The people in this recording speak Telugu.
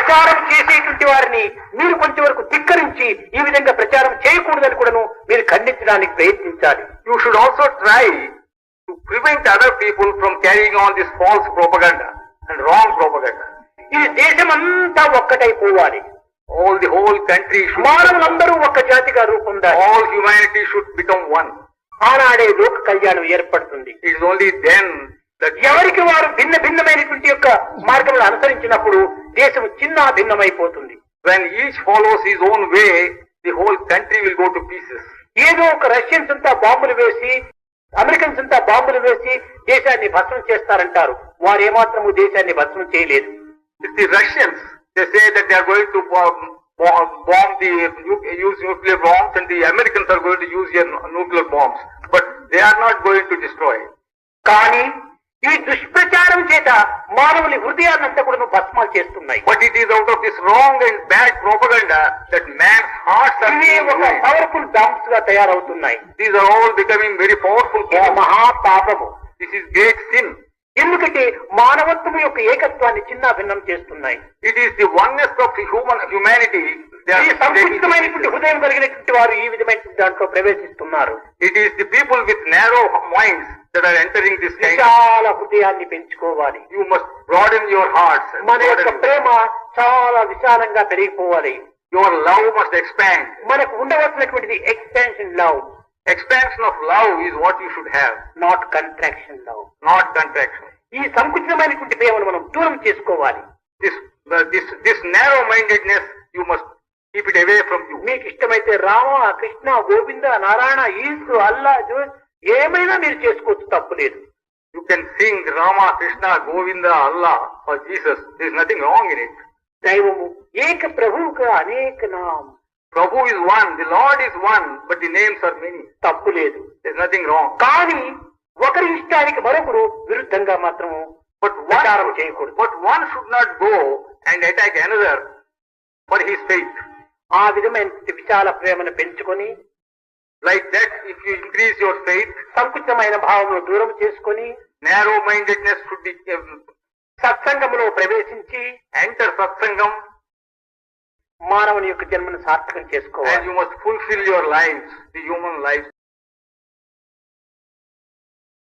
ప్రచారం చేసేటువంటి వారిని మీరు కొంచెం వరకు ధిక్కరించి ఈ విధంగా ప్రచారం చేయకూడదని కూడాను మీరు ఖండించడానికి ప్రయత్నించాలి. You should also try to prevent other people from carrying on this false propaganda and wrong propaganda. ఈ దేశమంతా ఒక్కటైపోవాలి. The whole country should, మానవులందరూ ఒక్క జాతిగా రూపొందాలి. all humanity should become one. ఆనాడే లోక కళ్యాణం ఏర్పడుతుంది. It is only then that ఎవరికి వారు భిన్న భిన్నమైనటువంటి యొక్క మార్గంలో అనుసరించినప్పుడు దేశం చిన్న భిన్నమైపోతుంది. when each follows his own way, the whole country will go to pieces. ఏదో ఒక రష్యన్స్ అంతా బాంబులు వేసి అమెరికన్స్ అంతా బాంబులు వేసి దేశాన్ని భస్మం చేస్తారంటారు. వారు ఏమాత్రము దేశాన్ని భస్మం చేయలేదు. It's the Russians. They say that they are going to use nuclear bombs, and the Americans are going to use nuclear bombs. But they are not going to destroy. కానీ ఈ దుష్ప్రచారం చేత మానవుని హృదయాన్నంతా కూడా భస్మాలు చేస్తున్నాయి. But it is out of this wrong and bad propaganda that man's hearts are ఇవి being ఒక ruined. పవర్ఫుల్ బాంబ్స్ గా తయారవుతున్నాయి. These are all becoming very powerful. ఇది మహా పాపము. This is great sin. ఎందుకంటే మానవత్వం యొక్క ఏకత్వాన్ని చిన్న భిన్నం చేస్తున్నాయి. It is the oneness of humanity. They ఈ are సంకుచితమైనటువంటి హృదయం కలిగినటువంటి వారు ఈ విధమైన దాంట్లో ప్రవేశిస్తున్నారు. It is the people with narrow minds that are entering this kind. చాలా హృదయాన్ని పెంచుకోవాలి. You must broaden your hearts. మన యొక్క ప్రేమ చాలా విశాలంగా పెరిగిపోవాలి. Your love must expand. మనకు ఉండవలసినటువంటిది expansion love. Expansion of love is what you should have, not contraction love. not contraction. ఈ సంకుచితమైనటువంటి ప్రేమను మనం దూరం చేసుకోవాలి. This narrow-mindedness, you must keep it away from you. మీకు ఇష్టమైతే రామ, కృష్ణ, గోవింద, నారాయణ, ఈసు, అల్లా, ఏమైనా మీరు చేసుకోవచ్చు, తప్పు లేదు. You can sing Rama, Krishna, Govinda, Allah or Jesus. There is nothing wrong in it. దైవము ఏక ప్రభువుగా అనేక నామ. Prabhu is one, the Lord is one, but the names are many. తప్పు లేదు. There is nothing wrong. కానీ ఒకరి ఇష్టానికి మరొకరు విరుద్ధంగా మాత్రము ప్రచారం చేయకూడదు. But one should not go and attack another for his faith. ఆ విధమైన విశాల ప్రేమను పెంచుకొని, Like that, if you increase your faith, సంకుచితమైన భావమును దూరం చేసుకొని, narrow-mindedness should be సత్సంగంలో ప్రవేశించి enter satsangam, మానవుని యొక్క జన్మను సార్థకం and చేసుకోవాలి. you must fulfill your lives, the human lives.